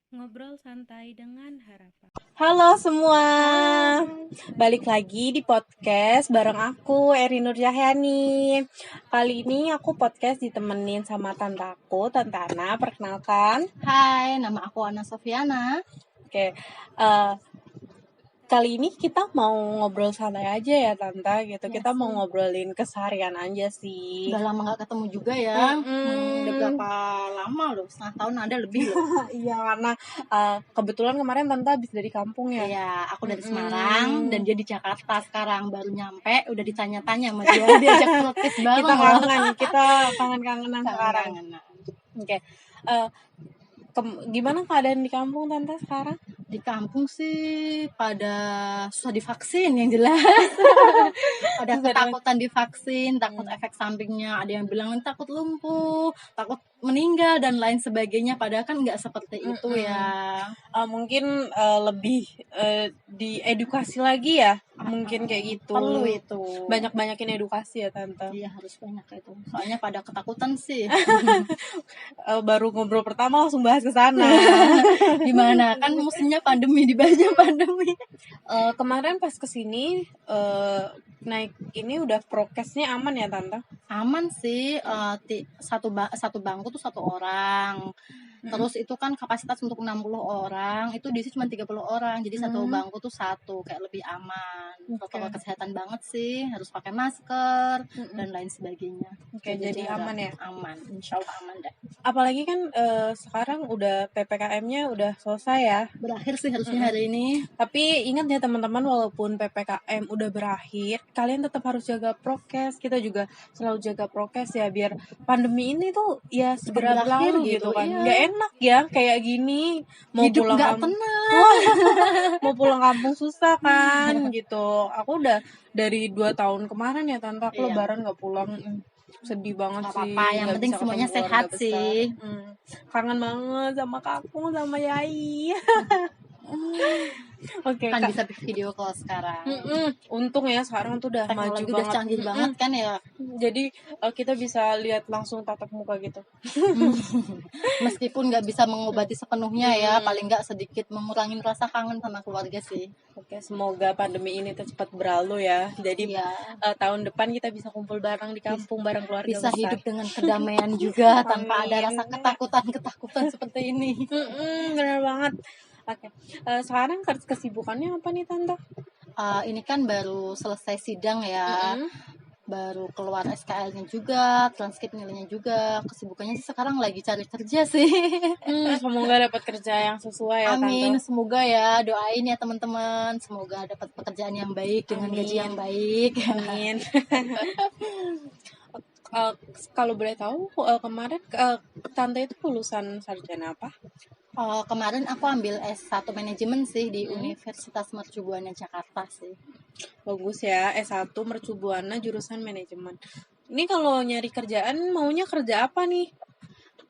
Ngobrol santai dengan harapan. Halo semua, balik lagi di podcast bareng aku Eri Nur Cahyani. Kali ini aku podcast ditemenin sama tante aku, Tante Ana. Perkenalkan. Hai, nama aku Ana Sofiana. Oke, kali ini kita mau ngobrol santai aja ya Tante gitu. Kita mau ngobrolin keseharian aja sih. Udah lama gak ketemu juga ya. Udah berapa lama loh, setengah tahun ada lebih loh. Iya, karena kebetulan kemarin Tante habis dari kampung ya. Iya, aku dari Semarang dan dia di Jakarta sekarang baru nyampe. Udah ditanya-tanya sama dia, diajak protes bareng. Kita kangen-kangenan sekarang. Oke. Gimana keadaan di kampung Tante sekarang? Di kampung sih pada susah divaksin yang jelas. Ada ketakutan divaksin, takut efek sampingnya. Ada yang bilang takut lumpuh, takut meninggal dan lain sebagainya. Padahal kan nggak seperti itu ya. Mungkin lebih diedukasi lagi ya. Mungkin kayak gitu. Perlu itu. Banyak-banyakin edukasi ya Tante. Iya harus banyak itu. Soalnya pada ketakutan sih. Baru ngobrol pertama langsung bahas ke sana. Gimana? Kan musimnya pandemi, dibahasnya pandemi. Kemarin pas kesini naik ini udah prokesnya aman ya Tante? Aman sih. Satu bangku tuh 1 orang. Terus itu kan kapasitas untuk 60 orang, itu diisi cuma 30 orang. Jadi satu bangku tuh 1, kayak lebih aman. Protokol kesehatan banget sih, harus pakai masker dan lain sebagainya. Oke, jadi aman ya? Aman, insya Allah aman deh. Apalagi kan sekarang udah PPKM-nya udah selesai ya. Berakhir sih harusnya hari ini. Tapi ingat ya teman-teman, walaupun PPKM udah berakhir, kalian tetap harus jaga prokes. Kita juga selalu jaga prokes ya, biar pandemi ini tuh ya segera berlalu gitu kan. Nggak enak ya kayak gini, mau hidup pulang nggak kampung tenang. mau pulang kampung susah kan gitu. Aku udah dari 2 tahun kemarin ya Tante, aku lebaran nggak pulang. Sedih banget sih. Apa-apa, yang penting semuanya sehat sih. Kangen banget sama kakung sama Yai. Oke, kan bisa video call sekarang. Untung ya sekarang tuh udah maju Teknologi banget, udah canggih banget kan ya. Jadi kita bisa lihat langsung tatap muka gitu. Meskipun nggak bisa mengobati sepenuhnya ya, paling nggak sedikit mengurangi rasa kangen sama keluarga sih. Oke, semoga pandemi ini cepat berlalu ya. Jadi tahun depan kita bisa kumpul bareng di kampung bareng keluarga bisa besar. hidup dengan kedamaian juga tanpa ada rasa ketakutan seperti ini. Benar banget. Oke, sekarang kesibukannya apa nih Tante? Ini kan baru selesai sidang ya, baru keluar SKL-nya juga, transkrip nilainya juga. Kesibukannya sih sekarang lagi cari kerja sih. Semoga dapat kerja yang sesuai ya Tante. Amin, semoga ya, doain ya teman-teman, semoga dapat pekerjaan yang baik dengan gaji yang baik. Amin. Kalau boleh tahu kemarin Tante itu lulusan sarjana apa? Kemarin aku ambil S1 manajemen sih di Universitas Mercu Buana Jakarta sih. Bagus ya, S1 Mercu Buana jurusan manajemen. Ini kalau nyari kerjaan maunya kerja apa nih?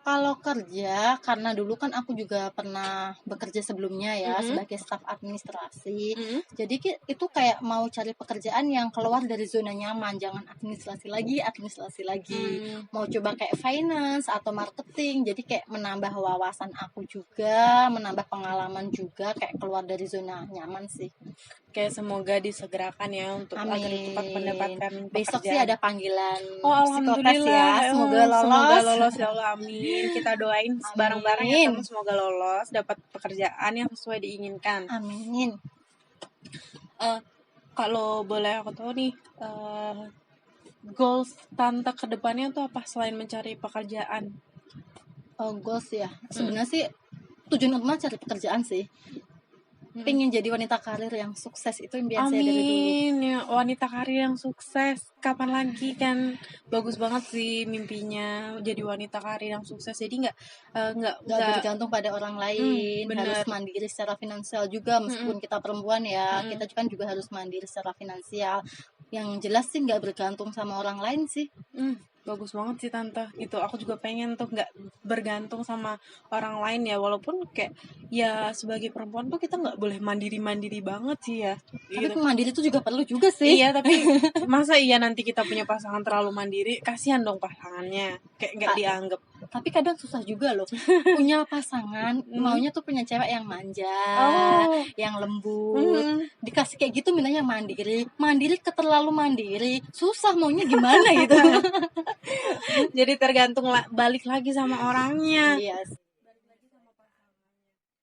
Kalau kerja, karena dulu kan aku juga pernah bekerja sebelumnya ya sebagai staf administrasi. Jadi itu kayak mau cari pekerjaan yang keluar dari zona nyaman, jangan administrasi lagi. Mau coba kayak finance atau marketing. Jadi kayak menambah wawasan aku juga, menambah pengalaman juga, kayak keluar dari zona nyaman sih. Kayak semoga disegerakan ya untuk agar cepat mendapatkan pekerjaan. Besok sih ada panggilan psikotes ya. Semoga lolos ya Allah, amin. Kita doain bareng-bareng ya teman, semoga lolos, dapat pekerjaan yang sesuai diinginkan. Amin. Kalau boleh aku tahu nih, goals Tante ke depannya tuh apa selain mencari pekerjaan? Goals ya. Sebenarnya sih tujuan utama cari pekerjaan sih. Pengen jadi wanita karir yang sukses, itu impian saya dari dulu. Amin ya, wanita karir yang sukses. Kapan lagi kan? Bagus banget sih mimpinya jadi wanita karir yang sukses. Jadi nggak bergantung pada orang lain. Harus mandiri secara finansial juga, meskipun kita perempuan ya, kita kan juga harus mandiri secara finansial. Yang jelas sih nggak bergantung sama orang lain sih. Bagus banget sih Tante, gitu. Aku juga pengen tuh nggak bergantung sama orang lain ya, walaupun kayak ya sebagai perempuan tuh kita nggak boleh mandiri banget sih ya. Tapi gitu. Mandiri itu juga perlu juga sih. Iya, tapi masa iya nanti kita punya pasangan terlalu mandiri, kasihan dong pasangannya, kayak nggak dianggap. Tapi kadang susah juga loh punya pasangan, maunya tuh punya cewek yang manja, yang lembut. Dikasih kayak gitu mintanya mandiri keterlalu mandiri, susah maunya gimana gitu. Jadi tergantung balik lagi sama orangnya. Iya. Balik lagi sama pasangannya.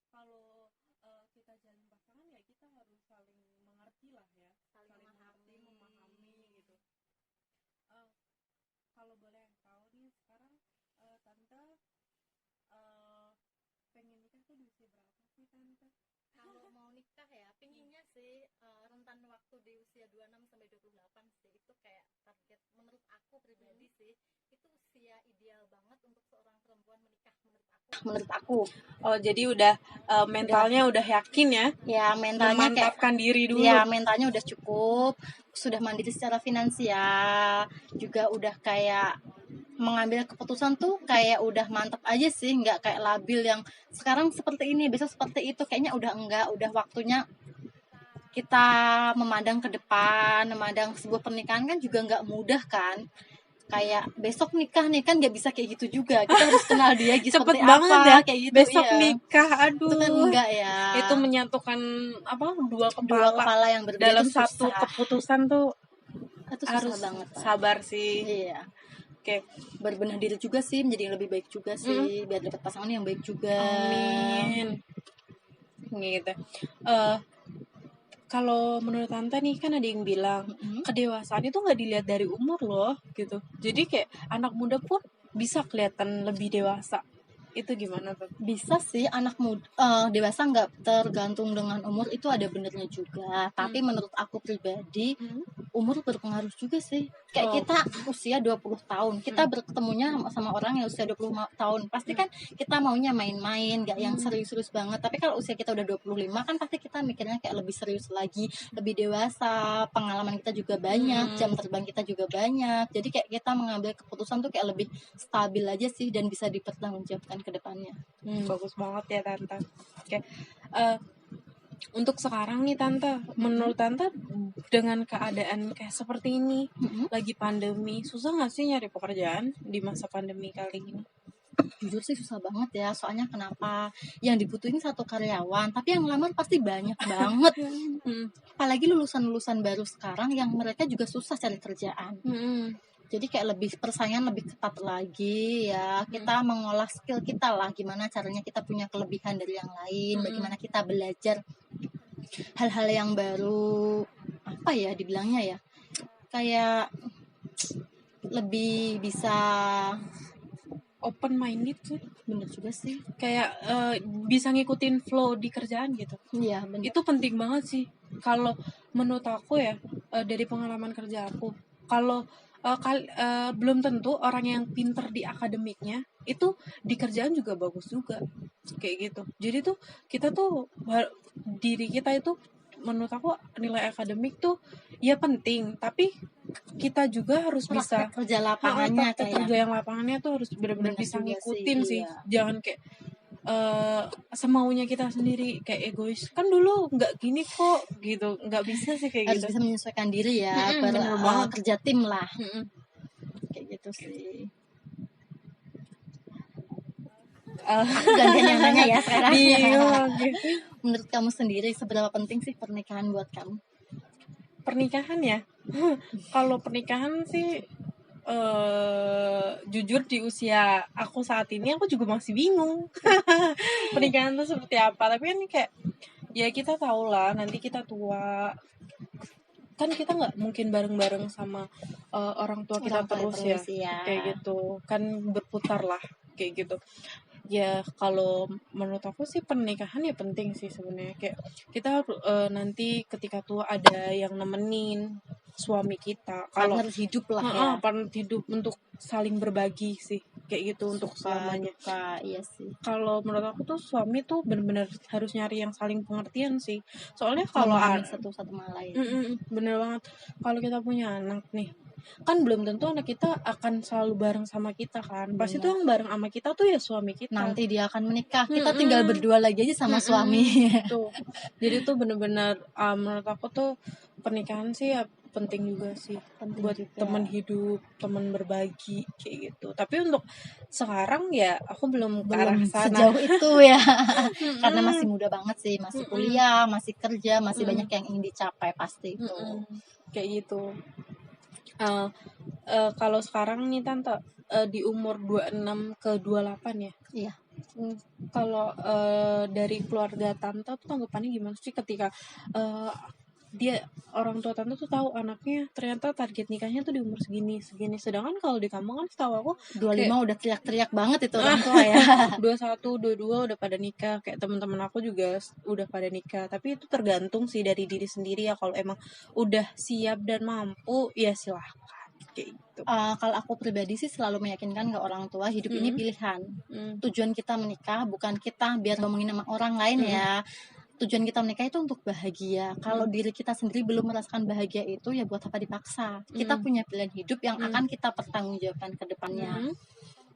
Kalau kita jalin pasangan ya kita harus saling mengerti lah ya, saling mengerti, memahami gitu. Kalau boleh tahu nih sekarang tante pengen nikah tuh di usia berapa sih tante? Kalau mau nikah ya, pinginnya sih rentan waktu di usia 26 sampai 28 sih. Itu kayak target menurut aku pribadi sih. Itu usia ideal banget untuk seorang perempuan menikah menurut aku. Oh, jadi udah mentalnya udah yakin ya? Ya, mentalnya memantapkan diri dulu. Ya, mentalnya udah cukup, sudah mandiri secara finansial, juga udah kayak mengambil keputusan tuh kayak udah mantap aja sih, nggak kayak labil yang sekarang seperti ini besok seperti itu. Kayaknya udah waktunya kita memandang ke depan, memandang sebuah pernikahan kan juga nggak mudah kan. Kayak besok nikah nih kan nggak bisa kayak gitu juga, kita harus kenal dia gitu. Cepet seperti banget apa ya kayak gitu. besok iya. nikah, aduh Itu kan enggak ya, itu menyatukan dua dua kepala yang berbeda dalam itu satu susah. keputusan tuh Itu susah harus banget, Pak. sabar sih. Iya, Oke, berbenah diri juga sih menjadi yang lebih baik juga sih, biar dapat pasangan yang baik juga. amin gitu. Kalau menurut tante nih kan ada yang bilang kedewasaan itu nggak dilihat dari umur loh gitu. Jadi kayak anak muda pun bisa kelihatan lebih dewasa. Itu gimana tuh? Bisa sih anak muda dewasa nggak tergantung dengan umur, itu ada benernya juga. Tapi menurut aku pribadi umur berpengaruh juga sih. Kayak kita usia 20 tahun, kita berketemunya sama orang yang usia 20 tahun. Pasti kan kita maunya main-main, nggak yang serius-serius banget. Tapi kalau usia kita udah 25 kan pasti kita mikirnya kayak lebih serius lagi, lebih dewasa, pengalaman kita juga banyak, jam terbang kita juga banyak. Jadi kayak kita mengambil keputusan tuh kayak lebih stabil aja sih dan bisa dipertanggungjawabkan ke depannya. Bagus banget ya tante. Oke. Untuk sekarang nih tante, menurut tante dengan keadaan kayak seperti ini, lagi pandemi, susah nggak sih nyari pekerjaan di masa pandemi kali ini? Jujur sih susah banget ya, soalnya kenapa? Yang dibutuhin satu karyawan, tapi yang ngelamar pasti banyak banget. Apalagi lulusan-lulusan baru sekarang yang mereka juga susah cari kerjaan. Jadi kayak persaingan lebih ketat lagi ya. Kita mengolah skill kita lah, gimana caranya kita punya kelebihan dari yang lain, bagaimana kita belajar hal-hal yang baru, apa ya dibilangnya ya, kayak lebih bisa open minded sih. Bener juga sih, kayak bisa ngikutin flow di kerjaan gitu. Iya bener. Itu penting banget sih kalau menurut aku ya, dari pengalaman kerja aku. Kalau belum tentu orang yang pinter di akademiknya itu di kerjaan juga bagus juga kayak gitu. Jadi tuh kita tuh diri kita itu menurut aku nilai akademik tuh ya penting, tapi kita juga harus bisa kerja lapangannya, kerja yang lapangannya tuh harus benar-benar bisa ngikutin sih. Iya. Jangan kayak semaunya kita sendiri, kayak egois. Kan dulu nggak gini kok gitu, nggak bisa sih kayak harus gitu. bisa menyesuaikan diri ya, kerja tim lah, kayak gitu sih. Aku gantian yang nanya ya sekarang. Menurut kamu sendiri seberapa penting sih pernikahan buat kamu? Pernikahan ya? Kalau pernikahan sih jujur di usia aku saat ini aku juga masih bingung pernikahan tuh seperti apa. Tapi kan kayak ya kita tahu lah nanti kita tua kan, kita nggak mungkin bareng-bareng sama orang tua kita terus ya kayak gitu kan, berputar lah kayak gitu. Ya kalau menurut aku sih pernikahan ya penting sih sebenarnya. Kayak kita nanti ketika tua ada yang nemenin suami kita, kalau partner hidup lah ya, partner hidup untuk saling berbagi sih kayak gitu untuk selamanya. Iya sih. Kalau menurut aku tuh suami tuh benar-benar harus nyari yang saling pengertian sih. Soalnya kalau satu sama lain. Bener banget. Kalau kita punya anak nih, kan belum tentu anak kita akan selalu bareng sama kita kan. Pasti tuh yang bareng sama kita tuh ya suami kita. Nanti dia akan menikah, kita tinggal berdua lagi aja sama suami. Tuh. Jadi tuh bener-bener menurut aku tuh pernikahan sih ya penting juga sih Penting buat juga. teman hidup, teman berbagi kayak gitu. Tapi untuk sekarang ya aku belum ke arah Belum sana. sejauh itu ya. Karena masih muda banget sih, masih kuliah, masih kerja, masih banyak yang ingin dicapai pasti itu. Kayak gitu. Kalau sekarang nih Tante, di umur 26 ke 28 ya. Iya. Kalau dari keluarga Tante tuh tanggapannya gimana sih ketika dia orang tua Tante tuh tahu anaknya ternyata target nikahnya tuh di umur segini. Sedangkan kalau di kampung kan setahu aku 25 udah teriak-teriak banget itu orang tua ya. 21, 22 udah pada nikah. Kayak teman-teman aku juga udah pada nikah. Tapi itu tergantung sih dari diri sendiri ya. Kalau emang udah siap dan mampu ya silahkan kayak gitu. Kalau aku pribadi sih selalu meyakinkan ke orang tua hidup ini pilihan. Tujuan kita menikah bukan kita biar ngomongin sama orang lain ya. Tujuan kita menikah itu untuk bahagia. Kalau diri kita sendiri belum merasakan bahagia itu ya buat apa dipaksa. Kita punya pilihan hidup yang akan kita pertanggungjawabkan ke depannya.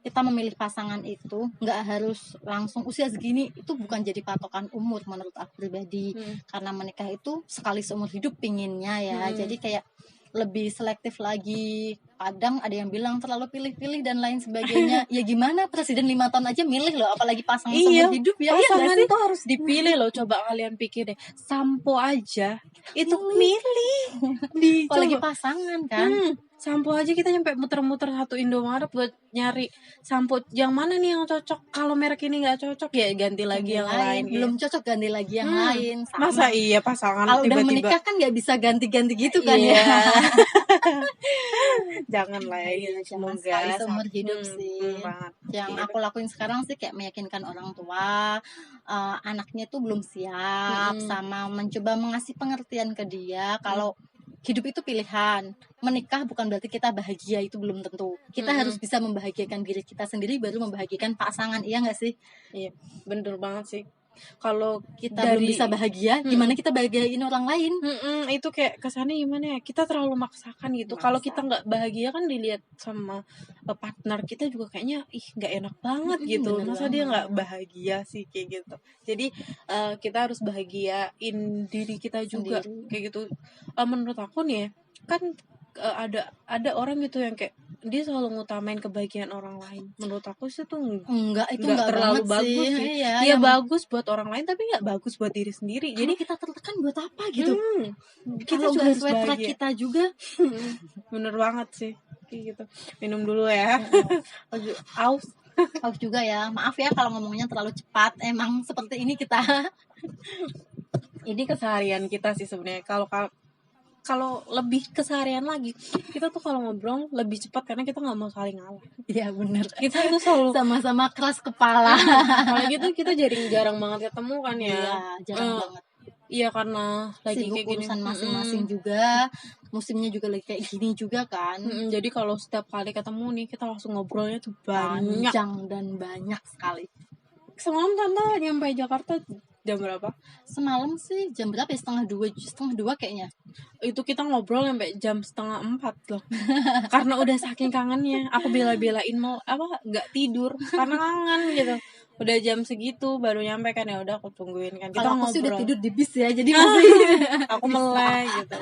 Kita memilih pasangan itu nggak harus langsung usia segini, itu bukan jadi patokan umur menurut aku pribadi. Karena menikah itu sekali seumur hidup pinginnya ya. Jadi kayak lebih selektif lagi. Kadang ada yang bilang terlalu pilih-pilih dan lain sebagainya. Ya gimana, presiden 5 tahun aja milih loh, apalagi pasangan seumur hidup ya. Pasangan tuh harus dipilih loh. Coba kalian pikir deh, sampo aja itu milih. Apalagi pasangan kan. Sampo aja kita nyampe muter-muter satu Indomaret buat nyari sampo yang mana nih yang cocok. Kalau merek ini nggak cocok ya ganti lagi yang lain. Belum cocok ganti lagi yang lain. Sama. Masa iya pasangan kalau tiba-tiba udah menikah kan nggak bisa ganti-ganti gitu kan ya. Jangan lah ya. Semoga Semoga seumur hidup sih. Yang aku lakuin sekarang sih kayak meyakinkan orang tua, anaknya tuh belum siap, sama mencoba mengasih pengertian ke dia kalau hidup itu pilihan. Menikah bukan berarti kita bahagia, itu belum tentu. Kita harus bisa membahagiakan diri kita sendiri baru membahagiakan pasangan, iya nggak sih? Iya, bener banget sih. Kalau Kita belum bisa bahagia, gimana kita bahagiain orang lain? Itu kayak kesannya gimana ya? Kita terlalu maksakan gitu. Kalau kita nggak bahagia kan dilihat sama partner kita juga kayaknya nggak enak banget gitu. Masa dia nggak bahagia sih kayak gitu. Jadi kita harus bahagiain diri kita juga kayak gitu. Menurut aku nih ya, kan ada orang gitu yang kayak dia selalu ngutamain kebahagiaan orang lain. Menurut aku sih tuh enggak terlalu bagus sih. Iya bagus buat orang lain tapi nggak bagus buat diri sendiri. Jadi kita tertekan buat apa gitu? Kita juga harus bahagia. Kita juga. Bener banget sih kayak gitu. Minum dulu ya. Aus juga ya. Maaf ya kalau ngomongnya terlalu cepat. Emang seperti ini kita. Ini keseharian kita sih sebenarnya. Kalau lebih keseharian lagi, kita tuh kalau ngobrol lebih cepat karena kita nggak mau saling ngalah. Iya benar. Kita itu selalu sama-sama keras kepala. Apalagi tuh kita jarang banget ketemu kan ya. Iya, jarang banget. Iya karena lagi sibuk kayak gini urusan masing-masing juga, musimnya juga lagi kayak gini juga kan. Jadi kalau setiap kali ketemu nih kita langsung ngobrolnya tuh banyak. Panjang dan banyak sekali. Semalam Tante nyampe Jakarta jam berapa? Semalam sih jam berapa ya? Setengah dua kayaknya. Itu kita ngobrol sampai jam 3:30 loh. Karena udah saking kangennya. Aku bela-belain mau nggak tidur karena kangen gitu. Udah jam segitu baru nyampe kan, ya udah aku tungguin kan. Kita kalau aku sih ngobrol. udah tidur di bis ya, jadi masih aku melek gitu.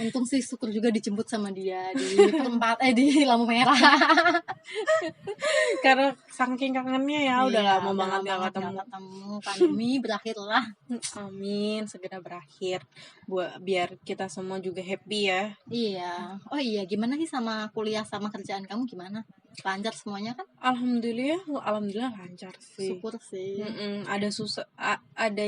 Untung sih syukur juga dijemput sama dia di di lampu merah. Karena saking kangennya ya, udah lama banget gak ketemu. Pandemi berakhirlah. Amin, segera berakhir. Biar kita semua juga happy ya. Iya. Oh iya, gimana sih sama kuliah sama kerjaan kamu gimana? Lancar semuanya kan? Alhamdulillah lancar sih. Syukur sih. Ada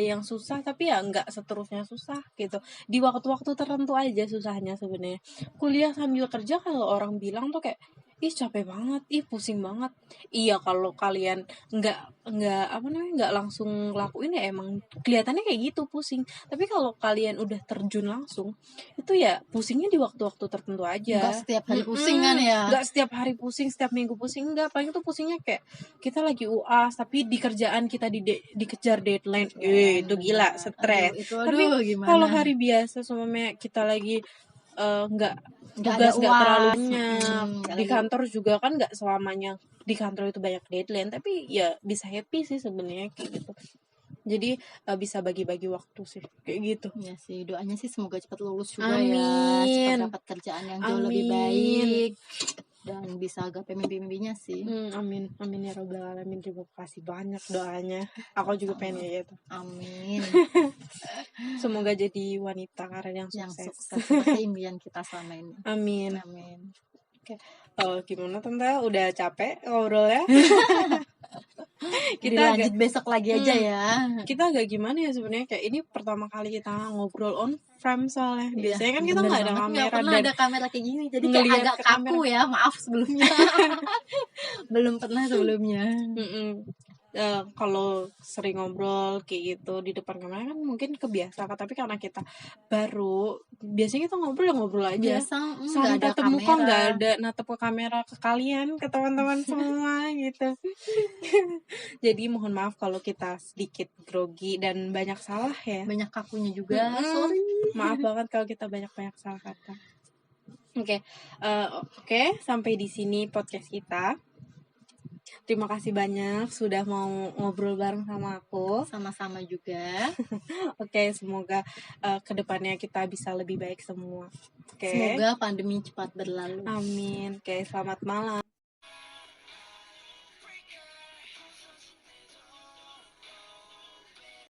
yang susah tapi ya nggak seterusnya susah gitu. Di waktu-waktu tertentu aja susahnya sebenarnya. Kuliah sambil kerja kalau orang bilang tuh kayak capek banget, pusing banget. Iya kalau kalian nggak langsung lakuin ya emang kelihatannya kayak gitu pusing. Tapi kalau kalian udah terjun langsung, itu ya pusingnya di waktu-waktu tertentu aja. Nggak setiap hari pusing kan ya? Nggak setiap hari pusing, setiap minggu pusing, enggak. Paling itu pusingnya kayak kita lagi UAS tapi di kerjaan kita dikejar deadline. Itu gila, stres. Tapi kalau hari biasa semuanya kita lagi tugas nggak terlalu banyak di kantor juga kan, nggak selamanya di kantor itu banyak deadline, tapi ya bisa happy sih sebenarnya kayak gitu. Jadi bisa bagi-bagi waktu sih kayak gitu. Iya sih, doanya sih semoga cepat lulus juga Amin. ya, cepat dapat kerjaan yang jauh lebih Amin. baik dan bisa gapai mimpi-mimpinya sih. Amin ya robbal alamin. Terima kasih banyak doanya. Aku juga pengen kayak gitu. Amin. Semoga jadi wanita karir yang Yang sukses. sukses seperti impian kita selama ini. Amin. Amin. Gimana Tante? Udah capek ngobrolnya? Kita lanjut besok lagi aja ya. Kita agak gimana ya sebenarnya, kayak ini pertama kali kita ngobrol on cam soalnya. Biasanya kan kita Bener nggak ada banget, kamera nggak pernah dan ada kamera kayak gini, jadi kayak ngelihat agak ke kaku ya, maaf sebelumnya. Belum pernah sebelumnya. Kalau sering ngobrol kayak gitu di depan kamera kan mungkin kebiasa, tapi karena kita baru, biasanya kita ngobrol aja. Biasa nggak Saling ada tatap muka, kamera. nggak ada natap ke kamera ke kalian, ke teman-teman semua gitu. Jadi mohon maaf kalau kita sedikit grogi dan banyak salah ya. Banyak kakunya juga, sorry. Maaf banget kalau kita banyak salah kata. Oke, sampai di sini podcast kita. Terima kasih banyak sudah mau ngobrol bareng sama aku. Sama-sama juga. Oke, semoga kedepannya kita bisa lebih baik semua. Oke. Semoga pandemi cepat berlalu. Amin. Oke, selamat malam.